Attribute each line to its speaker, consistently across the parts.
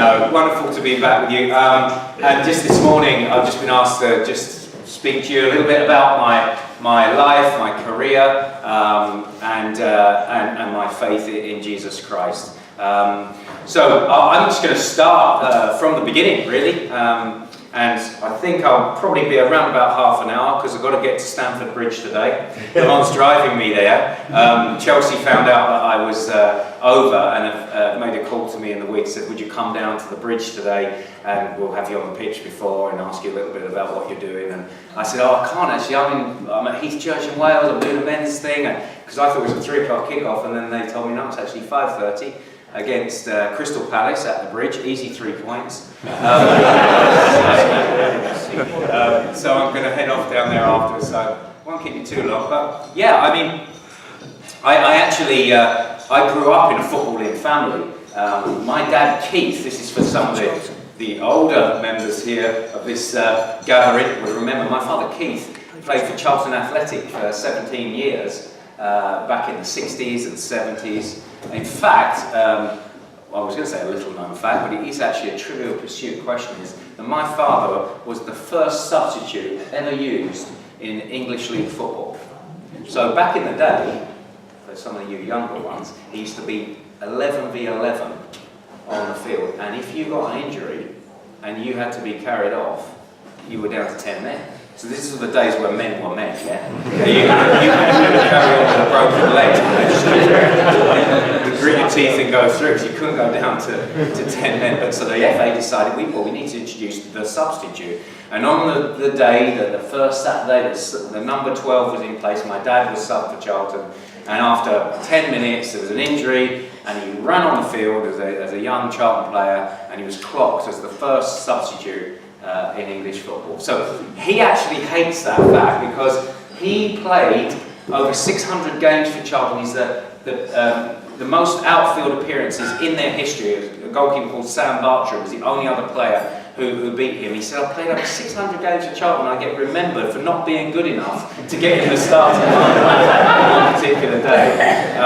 Speaker 1: No, wonderful to be back with you. And just this morning, I've just been asked to just speak to you a little bit about my life, my career, and my faith in Jesus Christ. So I'm just going to start from the beginning, really. And I think I'll probably be around about half an hour because I've got to get to Stamford Bridge today. Lamont's driving me there. Chelsea found out that I was over and made a call to me in the week, said, would you come down to the bridge today and we'll have you on the pitch before and ask you a little bit about what you're doing. And I said, oh, I can't actually, I'm at Heath Church in Wales, I'm doing a men's thing, because I thought it was a 3 o'clock kickoff, and then they told me no, it's actually 5:30. Against Crystal Palace at the bridge, easy 3 points. So I'm going to head off down there afterwards, so I won't keep you too long. But yeah, I mean, I actually grew up in a footballing family. My dad, Keith, this is for some of the older members here of this gathering, will remember my father, Keith, played for Charlton Athletic for 17 years, back in the 60s and 70s. In fact, I was going to say a little known fact, but it is actually a Trivial Pursuit question, is that my father was the first substitute ever used in English League football. So back in the day, for some of you younger ones, it used to be 11v11 on the field, and if you got an injury and you had to be carried off, you were down to 10 men. So this is the days where men were men, yeah? You couldn't carry on with a broken leg. You grit your teeth and go through, because you couldn't go down to 10 men. But so the FA decided, we need to introduce the substitute. And on the day, the first Saturday, the number 12 was in place. My dad was sub for Charlton. And after 10 minutes, there was an injury, and he ran on the field as a young Charlton player, and he was clocked as the first substitute in English football. So he actually hates that fact because he played over 600 games for Charlton. He's the most outfield appearances in their history. A goalkeeper called Sam Bartram was the only other player who beat him. He said, I played over 600 games for Charlton and I get remembered for not being good enough to get in the starting line on one particular day.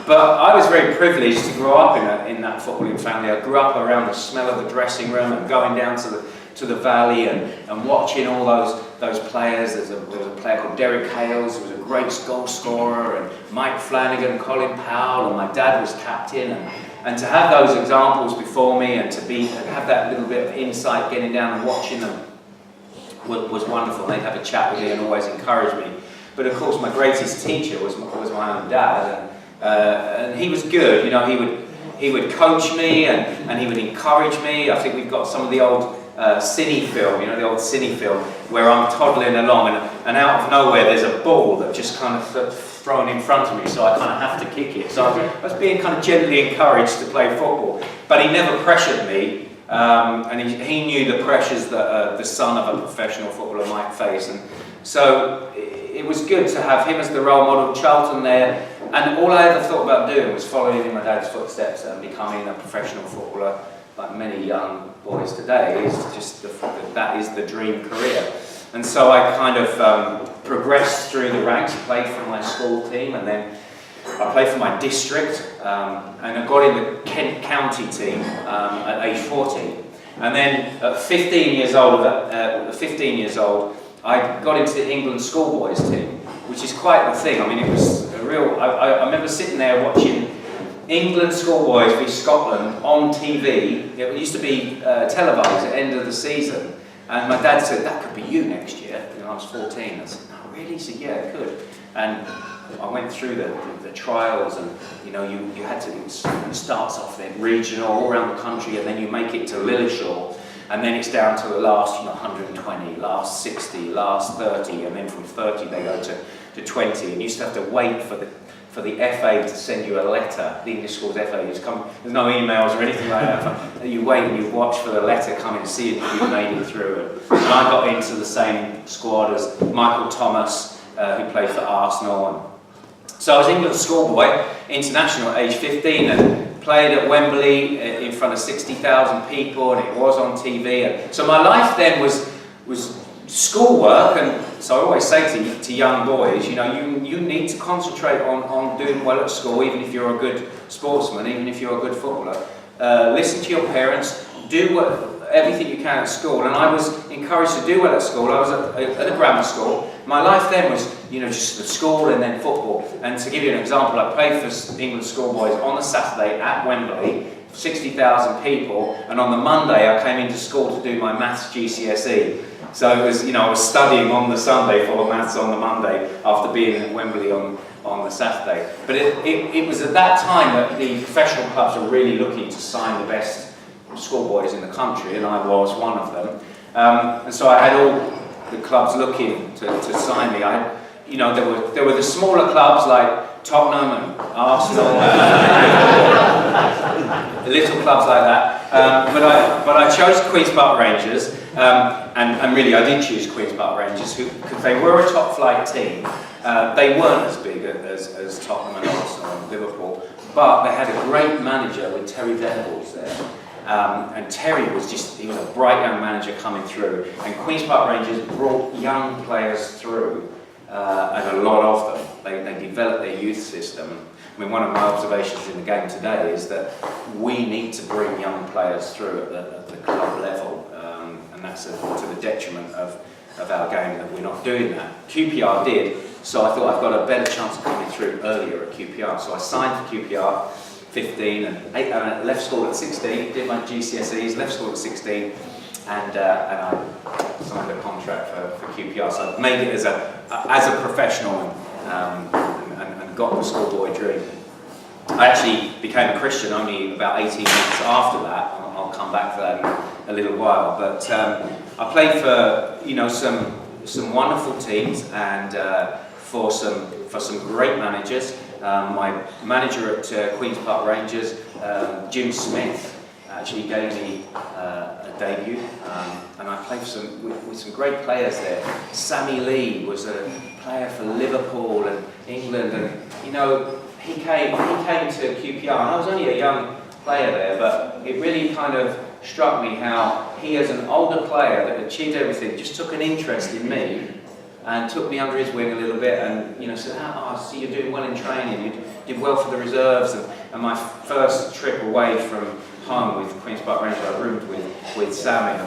Speaker 1: But I was very privileged to grow up in that footballing family. I grew up around the smell of the dressing room and going down to the valley and watching all those players. There was a player called Derek Hales, who was a great goal scorer, and Mike Flanagan, Colin Powell, and my dad was captain. And to have those examples before me and to have that little bit of insight getting down and watching them was wonderful. They'd have a chat with me and always encourage me. But of course, my greatest teacher was my own dad, and he was good. You know, he would coach me and he would encourage me. I think we've got some of the old cine film, you know, the old cine film, where I'm toddling along and out of nowhere there's a ball that just kind of thrown in front of me, so I kind of have to kick it. So I was being kind of gently encouraged to play football, but he never pressured me, and he knew the pressures that the son of a professional footballer might face, and so it was good to have him as the role model, Charlton there, and all I ever thought about doing was following in my dad's footsteps and becoming a professional footballer. Like many young boys today, is just that is the dream career. And so I kind of progressed through the ranks, played for my school team, and then I played for my district, and I got in the Kent County team at age 14. And then at 15 years old, I got into the England schoolboys team, which is quite the thing. I mean, it was a real. I remember sitting there watching England schoolboys v Scotland on TV. It used to be televised at the end of the season, and my dad said, that could be you next year. You know, I was 14. I said, no, really? He said, yeah, it could. And I went through the trials, and you know, you had to, it starts off then regional all around the country, and then you make it to Lilleshall, and then it's down to the last 120, last 60, last 30, and then from 30 they go to 20, and you used to have to wait for the FA to send you a letter. The English schools FA, there's no emails or anything like that. You wait and you watch for the letter coming to see if you've made it through. And I got into the same squad as Michael Thomas, who played for Arsenal. And so I was England schoolboy, international at age 15, and played at Wembley in front of 60,000 people, and it was on TV. And so my life then was schoolwork, and so I always say to young boys, you know, you need to concentrate on doing well at school, even if you're a good sportsman, even if you're a good footballer. Listen to your parents, do everything you can at school, and I was encouraged to do well at school. I was at a grammar school. My life then was, just the school and then football. And to give you an example, I played for England schoolboys on a Saturday at Wembley, 60,000 people, and on the Monday I came into school to do my maths GCSE. So it was, I was studying on the Sunday for maths on the Monday after being at Wembley on the Saturday. But it was at that time that the professional clubs were really looking to sign the best schoolboys in the country, and I was one of them. And so I had all the clubs looking to sign me. There were the smaller clubs like Tottenham and Arsenal, the little clubs like that. But I chose Queen's Park Rangers, and really I did choose Queen's Park Rangers because they were a top flight team. They weren't as big as Tottenham and Arsenal and Liverpool, but they had a great manager with Terry Venables there. And Terry was he was a bright young manager coming through, and Queen's Park Rangers brought young players through, and a lot of them. They developed their youth system. I mean, one of my observations in the game today is that we need to bring young players through at the club level, and that's to the detriment of our game that we're not doing that. QPR did, so I thought I've got a better chance of coming through earlier at QPR. So I signed for QPR 15 and left school at 16, did my GCSEs, left school at 16, and I signed a contract for QPR. So I made it as a professional and got the schoolboy dream. I actually became a Christian only about 18 months after that. I'll come back to that in a little while. But I played for some wonderful teams and for some great managers. My manager at Queen's Park Rangers, Jim Smith, actually gave me a debut, and I played with some great players there. Sammy Lee was a player for Liverpool and England, and he came to QPR, and I was only a young player there, but it really kind of struck me how he, as an older player that achieved everything, just took an interest in me and took me under his wing a little bit, and said, I see you're doing well in training, you did well for the reserves. And my first trip away from home with Queen's Park Rangers, I roomed with Sammy.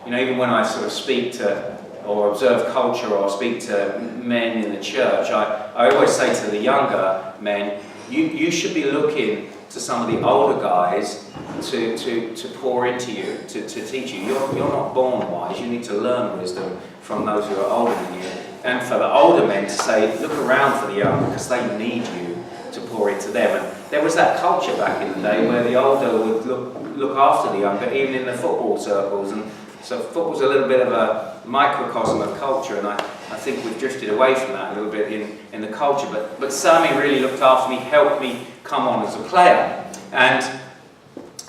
Speaker 1: And even when I sort of speak to or observe culture or speak to men in the church, I always say to the younger men, you should be looking to some of the older guys to pour into you, to teach you. You're not born wise, you need to learn wisdom from those who are older than you. And for the older men to say, look around for the young, because they need you to pour into them. And there was that culture back in the day where the older would look after the younger, even in the football circles. And so football's a little bit of a microcosm of culture, and I think we've drifted away from that a little bit in the culture. But Sammy really looked after me, helped me come on as a player. And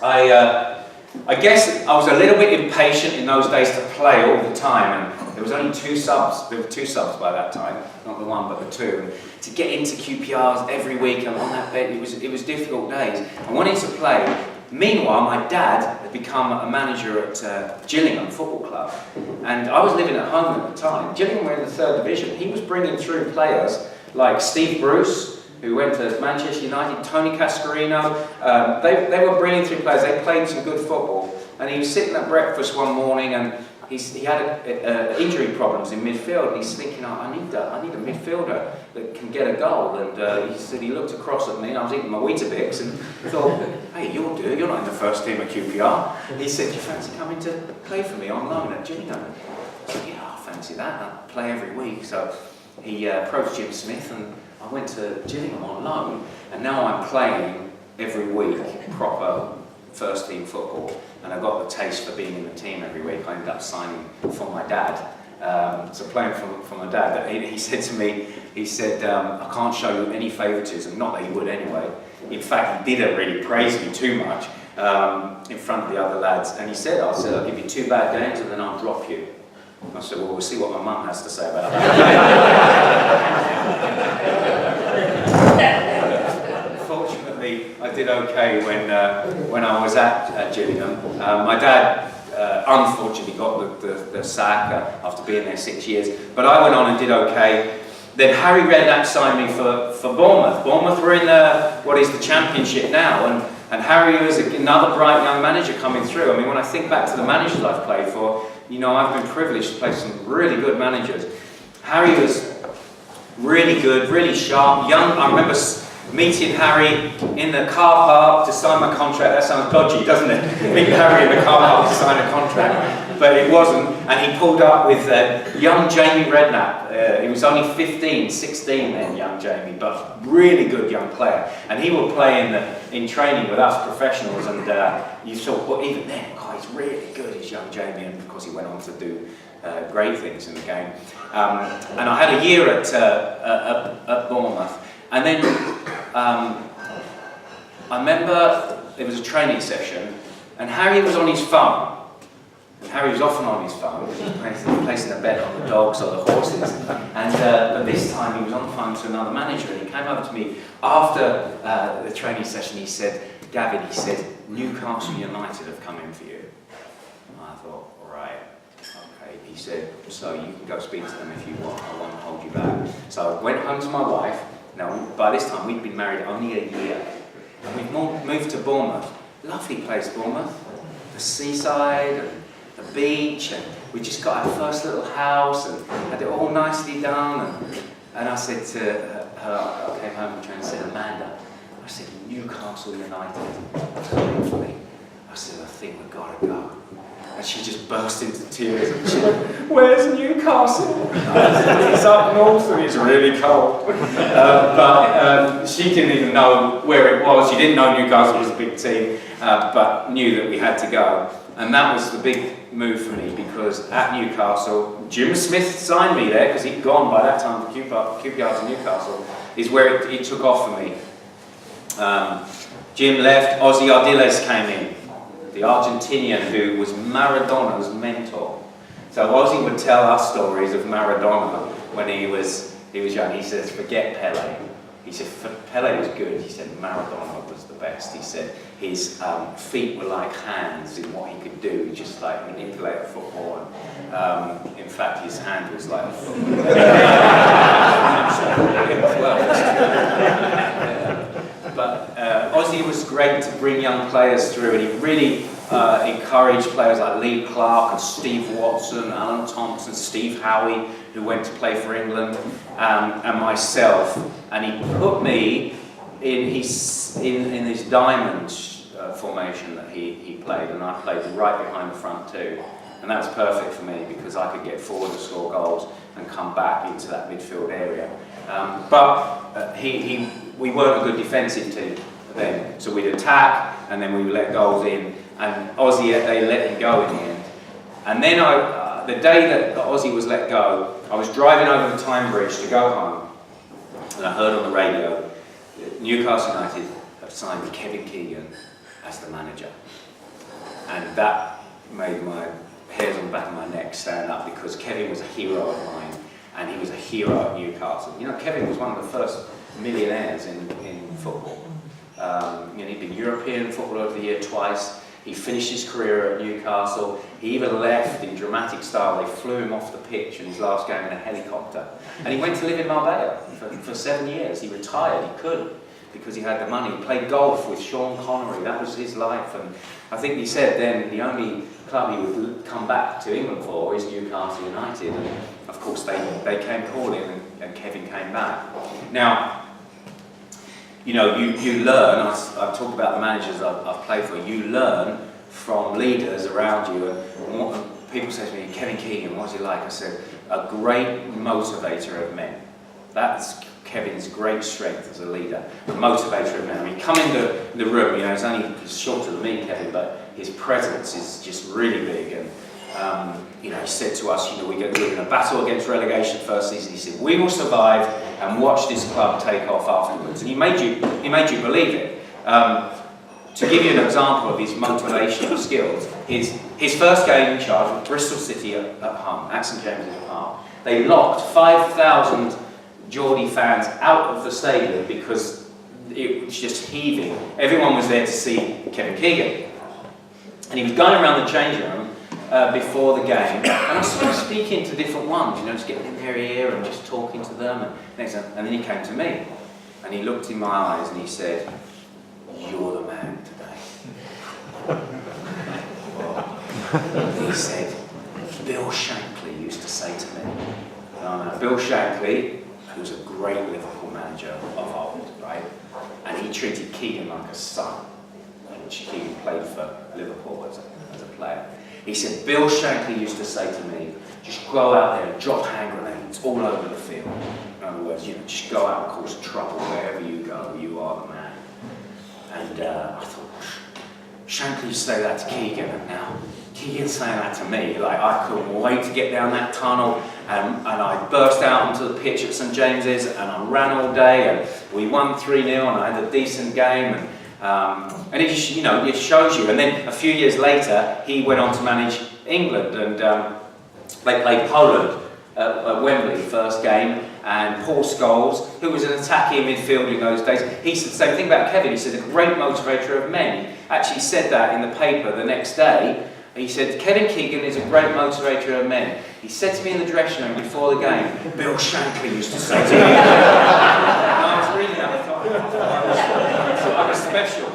Speaker 1: I guess I was a little bit impatient in those days to play all the time, and there was only two subs. There were two subs by that time, not the one but the two. And to get into QPRs every week and on that bed, it was difficult days. I wanted to play. Meanwhile, my dad had become a manager at Gillingham Football Club, and I was living at home at the time. Gillingham were in the 3rd Division. He was bringing through players like Steve Bruce, who went to Manchester United, Tony Cascarino. They were bringing through players. They played some good football. And he was sitting at breakfast one morning, and he had injury problems in midfield. And he's thinking, I need a midfielder that can get a goal. And he said, he looked across at me, and I was eating my Weetabix, and thought, hey, you'll do. You're not in the first team at QPR. And he said, do you fancy coming to play for me on loan at Gillingham? I said, yeah, I fancy that. I play every week. So he approached Jim Smith, and I went to Gillingham on loan, and now I'm playing every week proper first team football, and I got the taste for being in the team every week. I ended up signing for my dad, so playing for my dad. He said to me, I can't show you any favouritism, not that he would anyway. In fact, he didn't really praise me too much in front of the other lads, and he said, I'll give you 2 bad games and then I'll drop you. I said, well, we'll see what my mum has to say about that. Fortunately, I did okay when I was at Gillingham. My dad unfortunately got the sack after being there 6 years, but I went on and did okay. Then Harry Redknapp signed me for Bournemouth. Bournemouth were in what is the Championship now, And Harry was another bright young manager coming through. I mean, when I think back to the managers I've played for, I've been privileged to play some really good managers. Harry was really good, really sharp, young. I remember meeting Harry in the car park to sign my contract. That sounds dodgy, doesn't it? Meet Harry in the car park to sign a contract. But it wasn't. And he pulled up with young Jamie Redknapp. He was only 15, 16 then, young Jamie, but really good young player. And he would play in training with us professionals. And you thought, well, even then, he's really good, he's young Jamie. And of course, he went on to do great things in the game. And I had a year at Bournemouth. And then I remember there was a training session, and Harry was on his phone. And Harry was often on his phone, placing a bet on the dogs or the horses. And but this time he was on the phone to another manager, and he came over to me after the training session. He said, "Gavin," he said, "Newcastle United have come in for you." And I thought, all right. Okay. He said, "So you can go speak to them if you want. I won't hold you back." So I went home to my wife. Now, by this time, we'd been married only a year. And we'd moved to Bournemouth. Lovely place, Bournemouth. The seaside and the beach. And we just got our first little house and had it all nicely done. And I said to her, I came home and said, "Amanda," I said, "Newcastle United coming for me." I said, "I think we've got to go." And she just burst into tears. And she went, "Where's Newcastle?" I said, "It's up north and it's really cold." But she didn't even know where it was. She didn't know Newcastle was a big team, but knew that we had to go. And that was the big move for me, because at Newcastle, Jim Smith signed me there, because he'd gone by that time to QPR to Newcastle, is where it took off for me. Jim left, Ozzy Ardiles came in. The Argentinian who was Maradona's mentor. So Ozzy would tell us stories of Maradona when he was young. He says, "Forget Pele." He said, "Pele was good." He said, "Maradona was the best." He said, his feet were like hands in what he could do, just like manipulate a football. And, in fact, his hand was like a football. But Ozzy was great to bring young players through, and he really encouraged players like Lee Clark and Steve Watson, Alan Thompson, Steve Howie, who went to play for England, and myself. And he put me in his diamond formation that he played, and I played right behind the front too. And that was perfect for me, because I could get forward to score goals and come back into that midfield area. We weren't a good defensive team then, so we'd attack and then we would let goals in. And Ozzy, they let him go in the end. And then the day that Ozzy was let go, I was driving over the Tyne Bridge to go home, and I heard on the radio that Newcastle United have signed Kevin Keegan as the manager. And that made my hairs on the back of my neck stand up, because Kevin was a hero of mine, and he was a hero at Newcastle. Kevin was one of the first millionaires in football. He'd been European Footballer of the Year twice. He finished his career at Newcastle. He even left in dramatic style. They flew him off the pitch in his last game in a helicopter. And he went to live in Marbella for 7 years. He retired, he could, because he had the money. He played golf with Sean Connery. That was his life. And I think he said then the only club he would come back to England for is Newcastle United. And of course they came calling, and Kevin came back. Now, you learn, I've talked about the managers I've played for, you learn from leaders around you. And people say to me, "Kevin Keegan, what's he like?" I said, "A great motivator of men." That's Kevin's great strength as a leader, a motivator of men. I mean, come into the room, he's shorter than me, Kevin, but his presence is just really big. And he said to us, we're going to battle against relegation first season. He said, "We will survive and watch this club take off afterwards." And he made you believe it. To give you an example of his motivational skills, his first game in charge was Bristol City at home, at St James's Park. They locked 5,000 Geordie fans out of the stadium because it was just heaving. Everyone was there to see Kevin Keegan. And he was going around the changing room before the game, and I started speaking to different ones, just getting in their ear and just talking to them. And then he came to me, and he looked in my eyes and he said, "You're the man today." He said, Bill Shankly used to say to me, Bill Shankly, who was a great Liverpool manager of old, right? And he treated Keegan like a son, which Keegan played for Liverpool as a player. He said, Bill Shankly used to say to me, just go out there and drop hand grenades all over the field. In other words, just go out and cause trouble wherever you go, you are the man. And I thought, Shankly used to say that to Keegan, and now Keegan's saying that to me. Like, I couldn't wait to get down that tunnel, and I burst out onto the pitch at St James's, and I ran all day, and we won 3-0, and I had a decent game, and it just, it shows you. And then a few years later, he went on to manage England, and they played Poland at Wembley, first game, and Paul Scholes, who was an attacking midfielder in those days, he said the same thing about Kevin. He said, a great motivator of men. He actually said that in the paper the next day. He said, Kevin Keegan is a great motivator of men. He said to me in the dressing room before the game, Bill Shankly used to say to me. And I was reading that, I thought, I was special.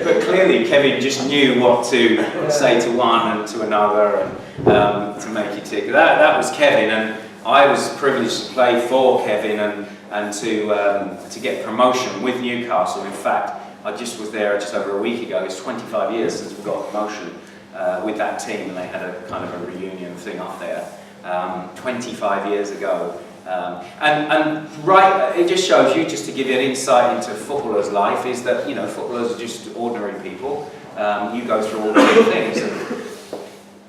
Speaker 1: But clearly Kevin just knew what to say to one and to another, and to make you tick. That was Kevin, and I was privileged to play for Kevin and to get promotion with Newcastle. In fact, I just was there just over a week ago. It's 25 years since we got promotion with that team, and they had a kind of a reunion thing up there 25 years ago. It just shows you, just to give you an insight into footballers' life, is that footballers are just ordinary people. You go through all the things. And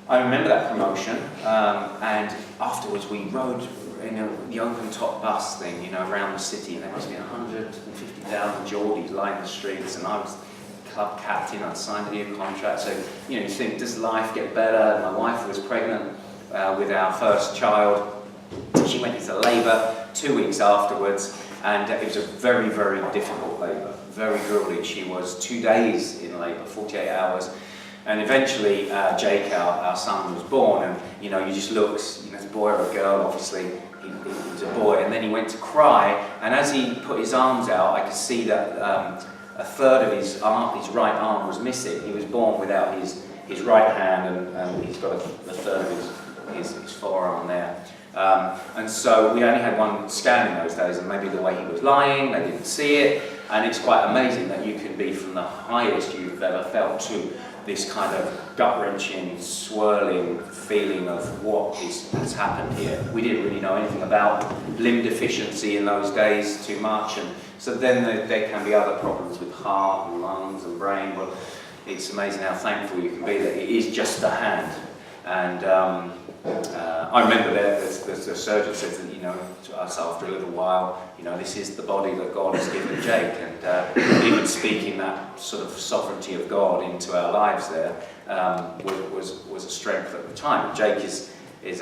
Speaker 1: I remember that promotion, and afterwards we rode in the open top bus thing, around the city, and there must be 150,000 Geordies lining the streets, and I was club captain. I'd signed a new contract, so you think, does life get better? My wife was pregnant with our first child. She went into labour 2 weeks afterwards, and it was a very, very difficult labour, very grueling. She was 2 days in labour, 48 hours, and eventually Jake, our son, was born, and you just look, it's a boy or a girl, obviously. He was a boy, and then he went to cry, and as he put his arms out, I could see that a third of his right arm was missing. He was born without his right hand, and he's got a third of his forearm there. And so we only had one scan in those days, and maybe the way he was lying, they didn't see it, and it's quite amazing that you can be from the highest you've ever felt to this kind of gut-wrenching, swirling feeling of what has happened here. We didn't really know anything about limb deficiency in those days too much, and so then there can be other problems with heart and lungs and brain. Well, it's amazing how thankful you can be that it is just a hand. And I remember the surgeon said to us after a little while, this is the body that God has given Jake, and even speaking that sort of sovereignty of God into our lives there was a strength at the time. Jake is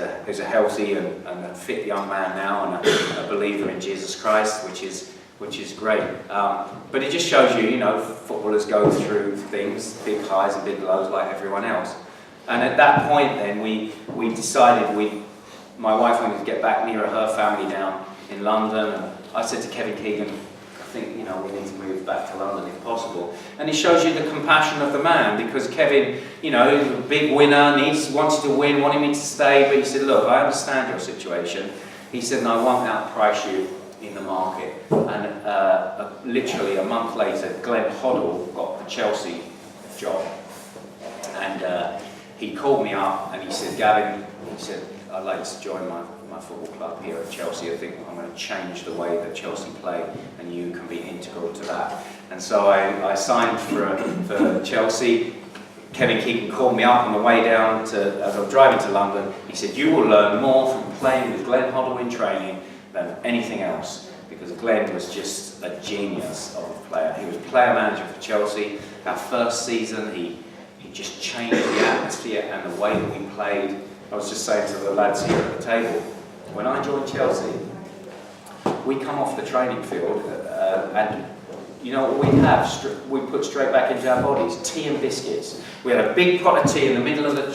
Speaker 1: a healthy and a fit young man now, and a believer in Jesus Christ, which is great. But it just shows you, footballers go through things, big highs and big lows like everyone else. And at that point then, we decided my wife wanted to get back nearer her family down in London, and I said to Kevin Keegan, I think, we need to move back to London if possible. And it shows you the compassion of the man, because Kevin, he's a big winner, wanted to win, wanted me to stay, but he said, look, I understand your situation. He said, and I won't outprice you in the market. And literally a month later, Glenn Hoddle got the Chelsea job. And he called me up and he said, Gavin, I'd like to join my football club here at Chelsea. I think I'm going to change the way that Chelsea play, and you can be integral to that. And so I signed for Chelsea. Kevin Keegan called me up on the way down as I was driving to London. He said, you will learn more from playing with Glenn Hoddle in training than anything else, because Glenn was just a genius of a player. He was player manager for Chelsea. Our first season, he just changed the atmosphere and the way that we played. I was just saying to the lads here at the table, when I joined Chelsea, we come off the training field and you know what we have? We put straight back into our bodies, tea and biscuits. We had a big pot of tea in the middle of the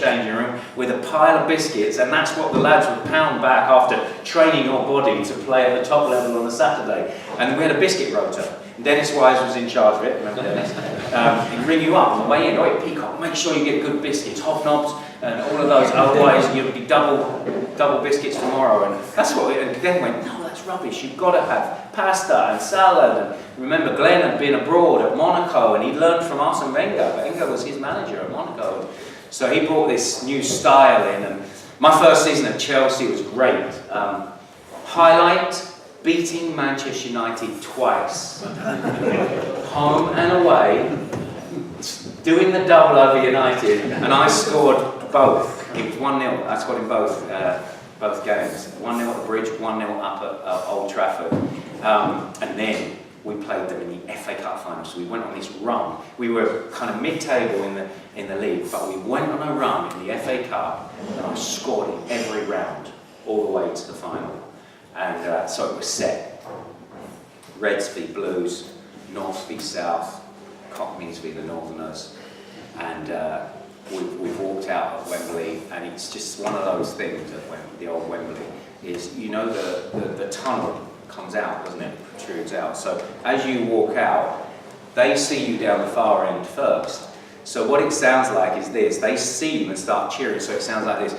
Speaker 1: changing room with a pile of biscuits, and that's what the lads would pound back after training your body to play at the top level on a Saturday. And we had a biscuit rota. Dennis Wise was in charge of it, remember Dennis? he'd ring you up on the way in. Oh, Peacock, make sure you get good biscuits, hobnobs, and all of those. Otherwise, you'll be double biscuits tomorrow. And that's what. And Glenn went, no, that's rubbish. You've got to have pasta and salad. And remember, Glenn had been abroad at Monaco, and he learned from Arsene Wenger. Wenger was his manager at Monaco. So he brought this new style in. And my first season at Chelsea was great. Highlight: beating Manchester United twice, home and away, doing the double over United, and I scored both. It was 1-0. I scored in both games. 1-0 at the Bridge, 1-0 up at Old Trafford, and then we played them in the FA Cup final. So we went on this run. We were kind of mid-table in the league, but we went on a run in the FA Cup, and I scored in every round all the way to the final. And so it was set. Reds v Blues, North v South, Cockneys v the Northerners. And we've walked out of Wembley, and it's just one of those things at the old Wembley, is, you know, the tunnel comes out, doesn't it? Protrudes out. So as you walk out, they see you down the far end first. So what it sounds like is this: they see you and start cheering, so it sounds like this.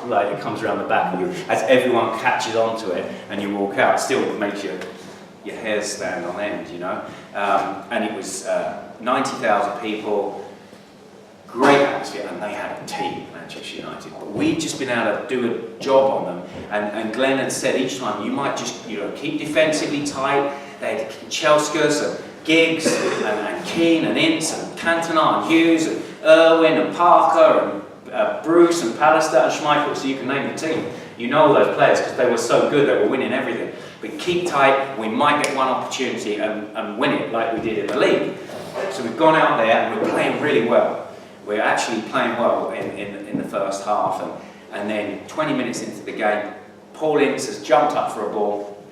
Speaker 1: Like it comes around the back of you as everyone catches onto it and you walk out. Still makes your hairs stand on end, you know. And it was 90,000 people, great atmosphere, and they had a team, Manchester United. But we'd just been able to do a job on them, and Glenn had said each time, you might just, you know, keep defensively tight. They had Chelskas and Giggs and Keane and Ince and Cantona and Hughes and Irwin and Parker and Bruce and Pallister and Schmeichel, so you can name the team. You know all those players because they were so good, they were winning everything. But keep tight, we might get one opportunity and win it like we did in the league. So we've gone out there and we're playing really well. We're actually playing well in the first half, and then 20 minutes into the game, Paul Ince has jumped up for a ball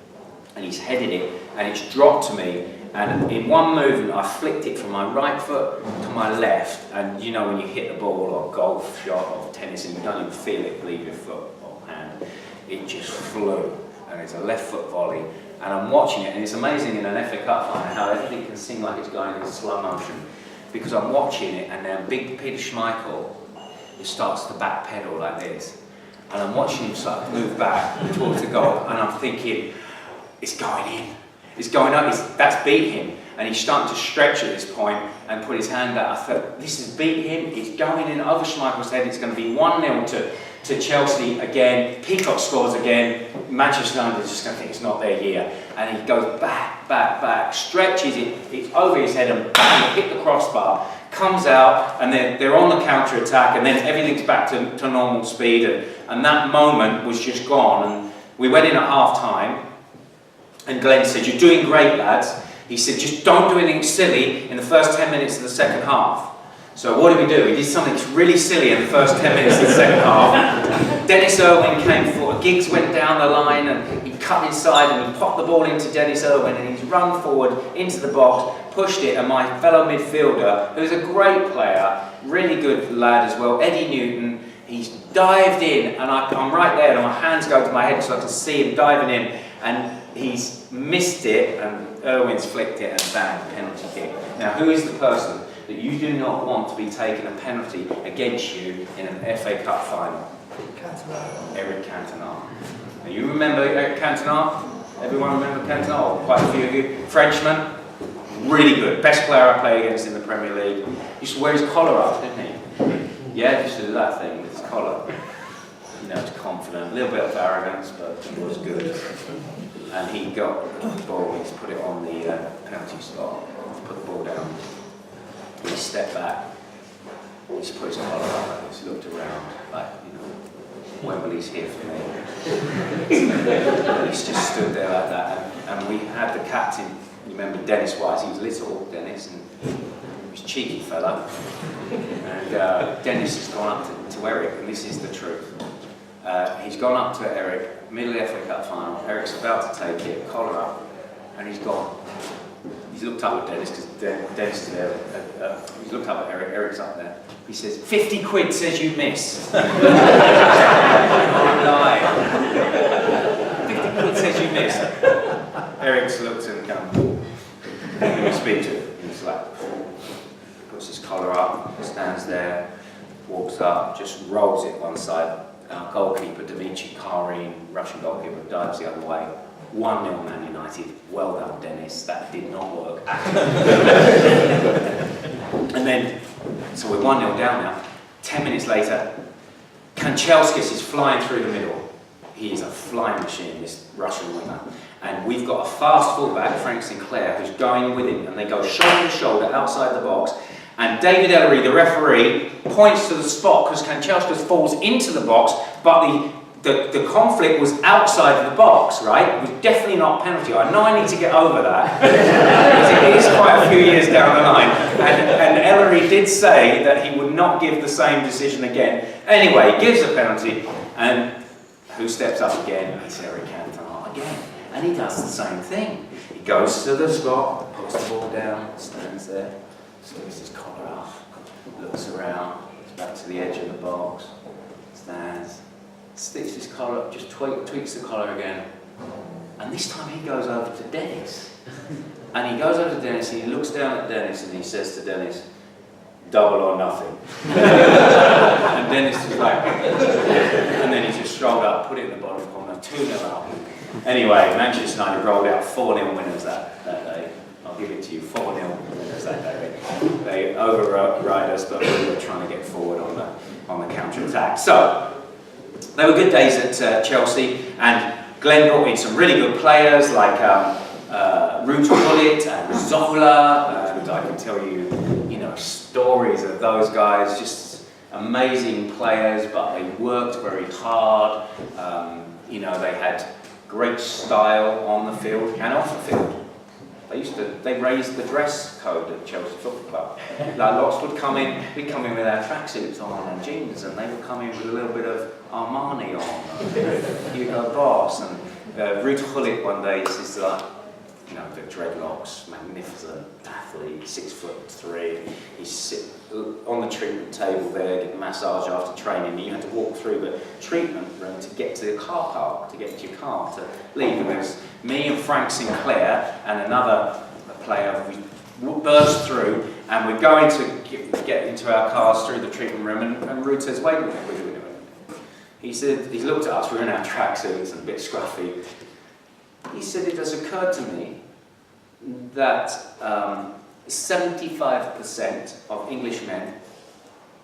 Speaker 1: and he's headed it, and it's dropped to me. And in one movement, I flicked it from my right foot to my left. And you know, when you hit the ball or golf shot or tennis and you don't even feel it leave your foot or hand, it just flew. And it's a left foot volley. And I'm watching it, and it's amazing in an FA Cup final how everything can seem like it's going in slow motion. Because I'm watching it, and then big Peter Schmeichel, he starts to backpedal like this. And I'm watching him start to move back towards the goal, and I'm thinking, it's going in. It's going up, that's beat him. And he's starting to stretch at this point and put his hand out. I thought, this has beat him, it's going in over Schmeichel's head. It's going to be 1-0 to Chelsea again. Peacock scores again. Manchester United is just going to think it's not their year. And he goes back, stretches it, it's over his head, and bang, hit the crossbar, comes out, and they're on the counter-attack, and then everything's back to normal speed. And that moment was just gone. And we went in at half-time, and Glenn said, you're doing great, lads. He said, just don't do anything silly in the first 10 minutes of the second half. So what did we do? We did something really silly in the first 10 minutes of the second half. Dennis Irwin came forward. Giggs went down the line and he cut inside and he popped the ball into Dennis Irwin, and he's run forward into the box, pushed it, and my fellow midfielder, who's a great player, really good lad as well, Eddie Newton, he's dived in, and I'm right there and my hands go to my head so I can see him diving in, and he's missed it, and Irwin's flicked it, and bang, penalty kick. Now, who is the person that you do not want to be taking a penalty against you in an FA Cup final? Cantona. Eric Cantona. Now, you remember Eric Cantona? Everyone remember Cantona? Oh, quite a few of you. Frenchman, really good. Best player I played against in the Premier League. He used to wear his collar up, didn't he? Yeah, he used to do that thing with his collar. You know, it's confident, a little bit of arrogance, but it was good. And he got the ball, he's put it on the penalty spot, put the ball down. He stepped back, he's put his collar up, he's looked around, like, you know, Wembley's here for me. He's just stood there like that, and we had the captain, you remember Dennis Wise, he was little, Dennis, and he was a cheeky fella. And Dennis has gone up to Eric, and this is the truth. He's gone up to Eric, middle of the FA Cup final. Eric's about to take it, collar up, and he's gone. He's looked up at Dennis because Dennis is there. He's looked up at Eric. Eric's up there. He says, 50 quid says you miss. I'm lying. 50 quid says you miss. Eric's looked and come. He speak to him. He's like, puts his collar up, stands there, walks up, just rolls it one side. Our goalkeeper, Dmitry Karin, Russian goalkeeper, dives the other way. 1-0 Man United. Well done, Dennis. That did not work. And then, so we're 1-0 down now. 10 minutes later, Kanchelskis is flying through the middle. He is a flying machine, this Russian winger. And we've got a fast fullback, Frank Sinclair, who's going with him. And they go shoulder to shoulder outside the box. And David Ellery, the referee, points to the spot because Kanchelskis falls into the box, but the conflict was outside the box, right? It was definitely not a penalty. I know I need to get over that. It is quite a few years down the line. And Ellery did say that he would not give the same decision again. Anyway, he gives a penalty, and who steps up again? It's Eric Cantona again. And he does the same thing. He goes to the spot, puts the ball down, stands there, sticks his collar off, looks around, gets back to the edge of the box, stands, sticks his collar up, just tweaks the collar again. And this time he goes over to Dennis. And he goes over to Dennis and he looks down at Dennis and he says to Dennis, "Double or nothing." And Dennis is like, and then he just strolled up, put it in the bottom corner, 2-0 up. Anyway, Manchester United rolled out 4-0 winners that day. I'll give it to you, 4-0 winners that day. They override us, but we were trying to get forward on the counter-attack. So, they were good days at Chelsea, and Glenn brought in some really good players like Ruud Gullit and Zola, and I can tell you, stories of those guys, just amazing players, but they worked very hard. They had great style on the field and off the field. They raised the dress code at Chelsea Football Club. Like lots would come in, we'd come in with our tracksuits on and jeans, and they would come in with a little bit of Armani on, Hugo Boss, and Ruud Gullit one day says like, the dreadlocks, magnificent athlete, 6'3". He's sit on the treatment table there, getting massage after training, and you had to walk through the treatment room to get to the car park, to get into your car to leave. And there was me and Frank Sinclair and another player. We burst through, and we're going to get into our cars through the treatment room, and Ruud says, "Wait a minute, what are you doing?" He said, he looked at us, we were in our tracksuits and a bit scruffy. He said, "It has occurred to me that 75% of English men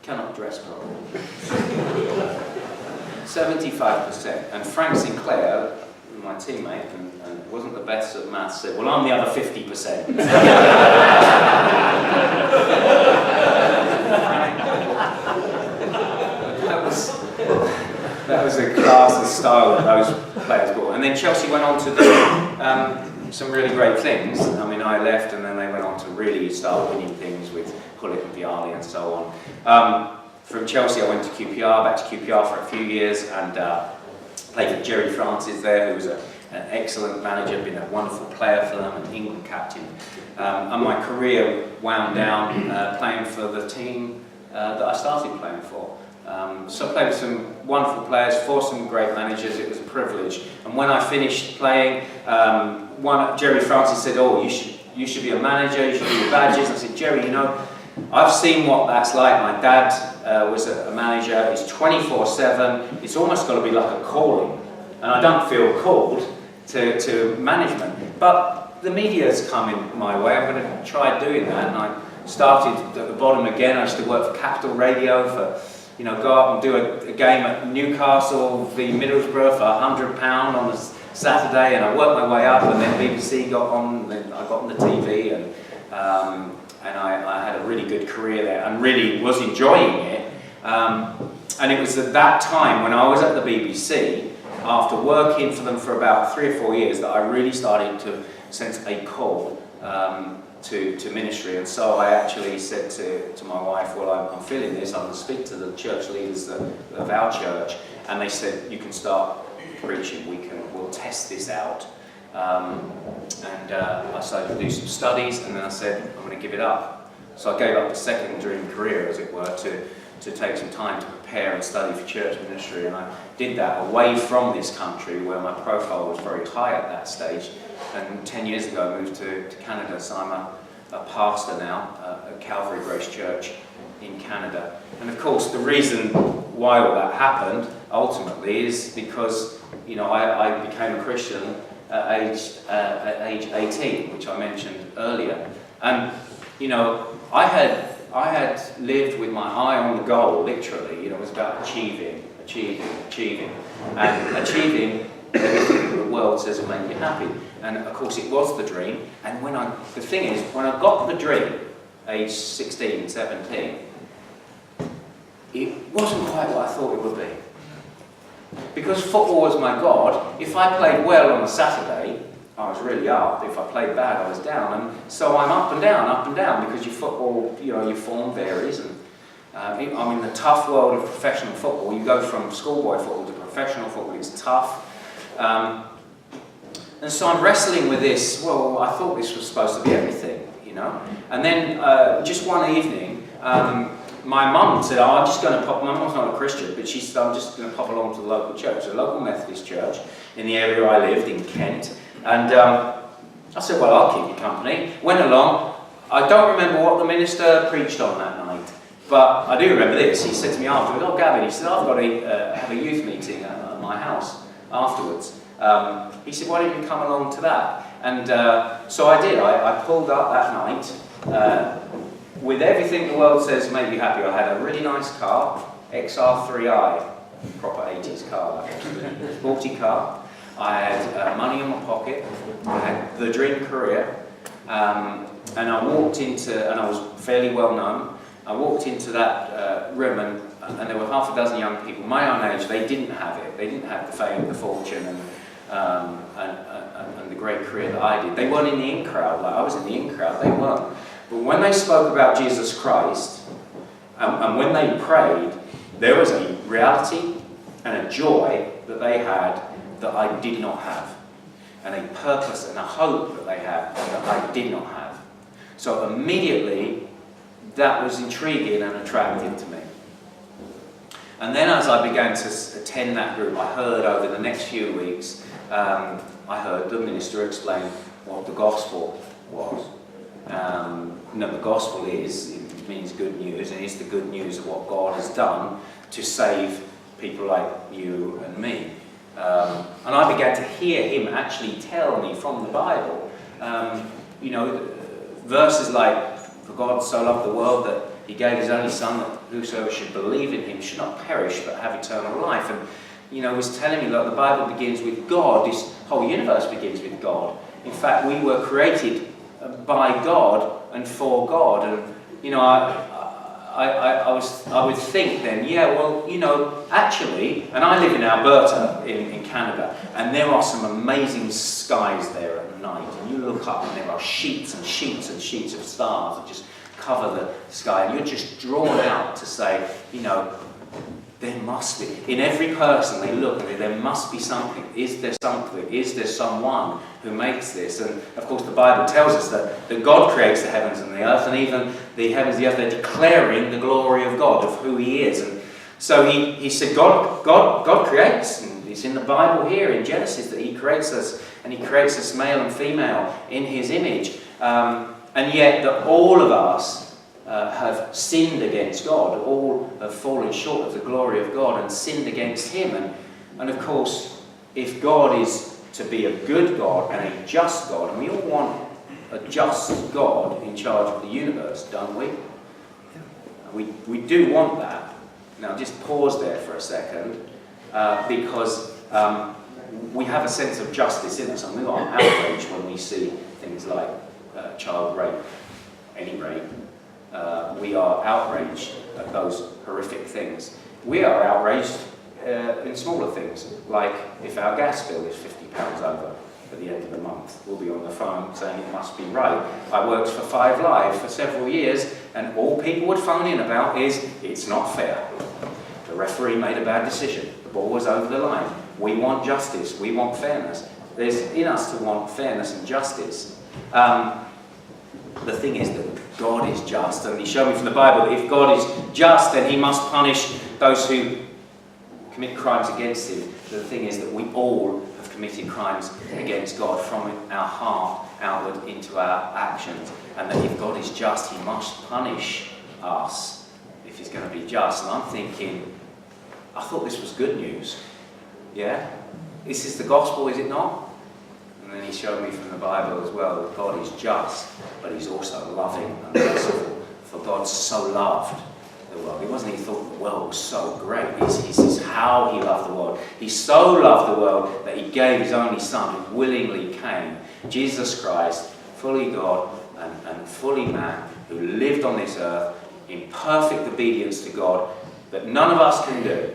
Speaker 1: cannot dress properly." 75%. And Frank Sinclair, my teammate, and wasn't the best at maths, said, "Well, I'm the other 50%. That was the class and style that those players brought. And then Chelsea went on to do some really great things. I mean, I left, and then they went on to really start winning things with Pulpit and Vialli and so on. From Chelsea, I went to QPR, back to QPR for a few years, and played with Jerry Francis there, who was an excellent manager, been a wonderful player for them, an England captain. And my career wound down playing for the team that I started playing for. So I played with some wonderful players, for some great managers. It was a privilege. And when I finished playing, Jerry Francis said, "Oh, you should be a manager, you should do your badges." I said, "Jerry, I've seen what that's like. My dad was a manager. It's 24/7. It's almost got to be like a calling. And I don't feel called to management. But the media's come in my way. I'm going to try doing that." And I started at the bottom again. I used to work for Capital Radio for, go up and do a game at Newcastle v Middlesbrough for £100 on a Saturday, and I worked my way up, and then BBC got on, and I got on the TV, and I had a really good career there, and really was enjoying it. And it was at that time when I was at the BBC, after working for them for about 3 or 4 years, that I really started to sense a call to ministry. And so I actually said to my wife, "Well, I'm feeling this. I'm going to speak to the church leaders of our church." And they said, "You can start preaching. We'll test this out." I started to do some studies, and then I said, "I'm going to give it up." So I gave up the second dream career, as it were, to take some time to prepare and study for church ministry. And I did that away from this country, where my profile was very high at that stage. And 10 years ago I moved to Canada, so I'm a pastor now at Calvary Grace Church in Canada. And of course, the reason why all that happened ultimately is because, you know, I became a Christian at age 18, which I mentioned earlier. And, you know, I had lived with my eye on the goal, literally. You know, it was about achieving, and achieving everything the world says will make you happy. And of course it was the dream. And the thing is, when I got the dream, age 16, 17, it wasn't quite what I thought it would be. Because football was my God, if I played well on a Saturday, I was really up. If I played bad, I was down. And so I'm up and down, because your football, you know, your form varies. And I'm in the tough world of professional football. You go from schoolboy football to professional football, it's tough. And so I'm wrestling with this. Well, I thought this was supposed to be everything, you know. And then just one evening, my mum said, "Oh, I'm just going to pop." My mum's not a Christian, but she said, "I'm just going to pop along to the local church, a local Methodist church in the area I lived in Kent." And I said, "Well, I'll keep you company." Went along. I don't remember what the minister preached on that night, but I do remember this. He said to me afterwards, "Oh, Gavin," he said, "I've got to have a youth meeting at my house afterwards." He said, "Why don't you come along to that?" And so I did. I pulled up that night with everything the world says make you happy. I had a really nice car, XR3i, proper 80s car, sporty car. I had money in my pocket. I had the dream career. And I walked into, and I was fairly well known. I walked into that room, and there were half a dozen young people my own age. They didn't have it. They didn't have the fame, the fortune, and the great career that I did. They weren't in the in crowd. Like I was in the in crowd. They weren't. But when they spoke about Jesus Christ, and when they prayed, there was a reality and a joy that they had that I did not have, and a purpose and a hope that they had that I did not have. So immediately, that was intriguing and attractive to me. And then as I began to attend that group, I heard over the next few weeks, I heard the minister explain what the gospel was. The gospel it means good news, and it's the good news of what God has done to save people like you and me. And I began to hear him actually tell me from the Bible, verses like, "For God so loved the world that he gave his only Son, that whosoever should believe in him should not perish but have eternal life." And he was telling me that the Bible begins with God. This whole universe begins with God. In fact, we were created by God and for God. And I would think then, actually, and I live in Alberta in Canada, and there are some amazing skies there at night, and you look up and there are sheets and sheets and sheets of stars that just cover the sky, and you're just drawn out to say, there must be, in every person they look and there must be something. Is there something? Is there someone who makes this? And of course the Bible tells us that God creates the heavens and the earth, and even the heavens and the earth, they're declaring the glory of God, of who he is. And so he said God creates, and it's in the Bible here in Genesis that he creates us, and he creates us male and female in his image. And yet that all of us have sinned against God. All have fallen short of the glory of God and sinned against him. And of course, if God is to be a good God and a just God, and we all want a just God in charge of the universe, don't we? We do want that. Now just pause there for a second, because we have a sense of justice in us, and we are outraged when we see things like child rape, any rape. We are outraged at those horrific things. We are outraged in smaller things, like if our gas bill is £50 over at the end of the month, we'll be on the phone saying it must be right. I worked for 5 Live for several years, and all people would phone in about is, it's not fair. The referee made a bad decision. The ball was over the line. We want justice. We want fairness. There's in us to want fairness and justice. The thing is that God is just, and he showed me from the Bible that if God is just, then he must punish those who commit crimes against him. The thing is that we all have committed crimes against God from our heart outward into our actions. And that if God is just, he must punish us if he's going to be just. And I'm thinking, I thought this was good news. Yeah? This is the gospel, is it not? And then he showed me from the Bible as well that God is just, but he's also loving and merciful. For God so loved the world. It wasn't he thought the world was so great. He says how he loved the world. He so loved the world that he gave his only son who willingly came. Jesus Christ, fully God and fully man, who lived on this earth in perfect obedience to God, that none of us can do.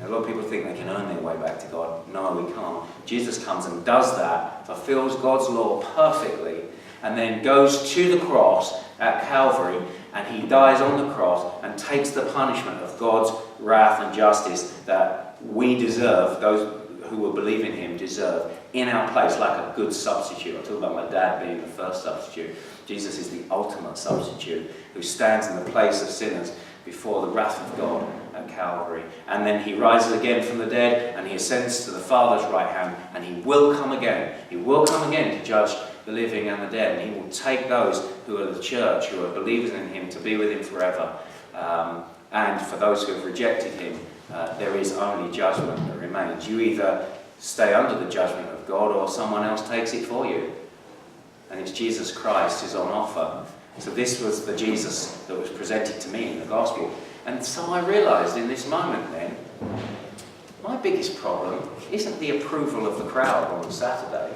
Speaker 1: A lot of people think they can earn their way back to God. No, we can't. Jesus comes and does that, fulfills God's law perfectly, and then goes to the cross at Calvary, and he dies on the cross and takes the punishment of God's wrath and justice that we deserve, those who will believe in him deserve, in our place, like a good substitute. I talk about my dad being the first substitute. Jesus is the ultimate substitute who stands in the place of sinners before the wrath of God at Calvary. And then he rises again from the dead, and he ascends to the Father's right hand, and he will come again. He will come again to judge the living and the dead, and he will take those who are the church, who are believers in him, to be with him forever. And for those who have rejected him, there is only judgment that remains. You either stay under the judgment of God, or someone else takes it for you. And it's Jesus Christ who's on offer. So this was the Jesus that was presented to me in the gospel. And so I realised in this moment then, my biggest problem isn't the approval of the crowd on Saturday.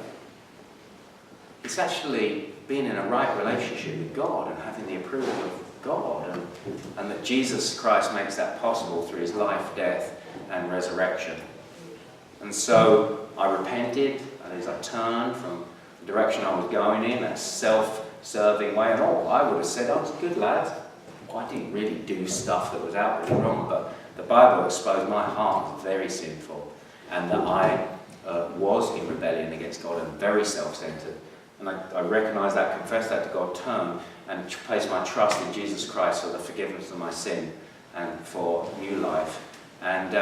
Speaker 1: It's actually being in a right relationship with God and having the approval of God. And that Jesus Christ makes that possible through his life, death and resurrection. And so I repented, and as I turned from the direction I was going in, that self-serving way, and all I would have said, I was a good lad. I didn't really do stuff that was outwardly wrong, but the Bible exposed my heart was very sinful, and that I was in rebellion against God and very self-centered. And I recognised that, confessed that to God, turned and placed my trust in Jesus Christ for the forgiveness of my sin and for new life. And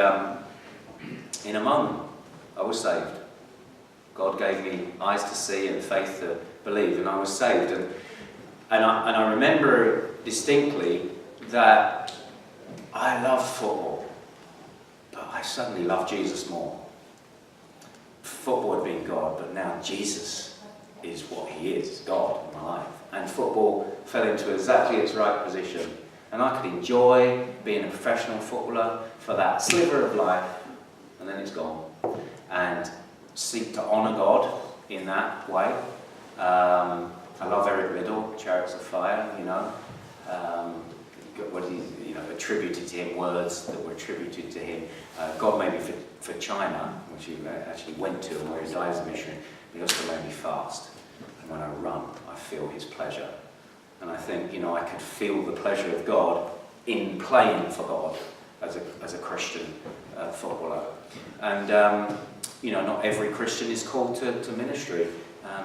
Speaker 1: in a moment, I was saved. God gave me eyes to see and faith to believe, and I was saved. And I remember distinctly that I loved football, but I suddenly loved Jesus more. Football had been God, but now Jesus is what he is, God in my life. And football fell into exactly its right position. And I could enjoy being a professional footballer for that sliver of life, and then it's gone. And seek to honour God in that way. I love Eric Liddell, Chariots of Fire, what he, attributed to him, words that were attributed to him. God made me for China, which he actually went to and where he died as a missionary, but he also made me fast. And when I run, I feel his pleasure. And I think, I could feel the pleasure of God in playing for God as a Christian footballer. And, not every Christian is called to ministry.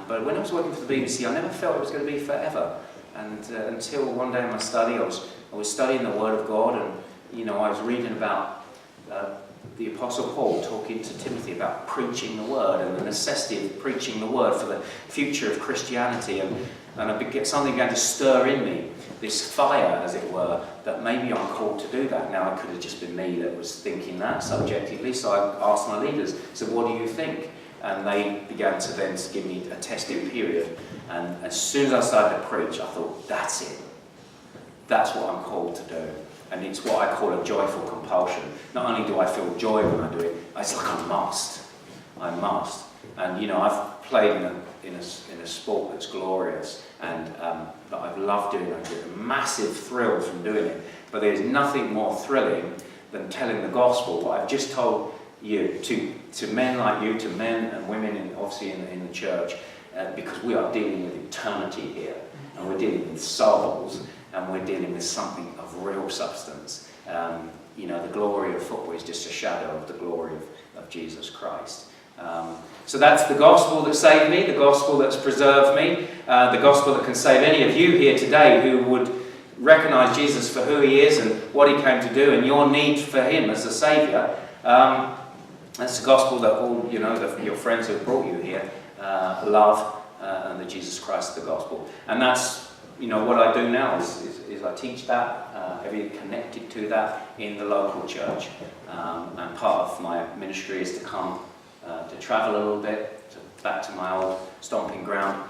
Speaker 1: But when I was working for the BBC, I never felt it was going to be forever. And until one day in my study, I was studying the Word of God, and I was reading about the Apostle Paul talking to Timothy about preaching the Word and the necessity of preaching the Word for the future of Christianity. And something began to stir in me, this fire, as it were, that maybe I'm called to do that. Now, it could have just been me that was thinking that subjectively, so I asked my leaders, so what do you think? And they began to then give me a testing period. And as soon as I started to preach, I thought, that's it. That's what I'm called to do. And it's what I call a joyful compulsion. Not only do I feel joy when I do it, it's like I must. I must. And, I've played in a sport that's glorious, and that I've loved doing. I get a massive thrill from doing it. But there's nothing more thrilling than telling the gospel, what I've just told you, to men like you, to men and women, obviously in the church, because we are dealing with eternity here, and we're dealing with souls, and we're dealing with something of real substance. The glory of football is just a shadow of the glory of Jesus Christ. So that's the gospel that saved me, the gospel that's preserved me, the gospel that can save any of you here today who would recognise Jesus for who he is and what he came to do, and your need for him as a saviour. That's the gospel that all your friends who have brought you here love and the Jesus Christ of the gospel. And that's what I do now is I teach that, everything connected to that in the local church. And part of my ministry is to come to travel a little bit, back to my old stomping ground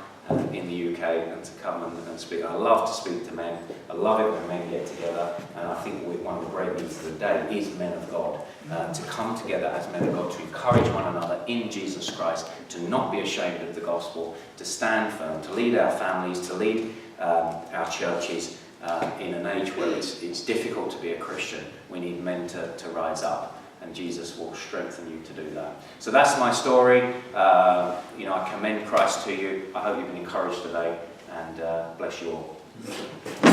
Speaker 1: in the UK, and to come and speak. I love to speak to men. I love it when men get together, and I think one of the great needs of the day is men of God, to come together as men of God, to encourage one another in Jesus Christ, to not be ashamed of the gospel, to stand firm, to lead our families, to lead our churches in an age where it's difficult to be a Christian. We need men to rise up, and Jesus will strengthen you to do that. So that's my story. I commend Christ to you. I hope you've been encouraged today, and bless you all.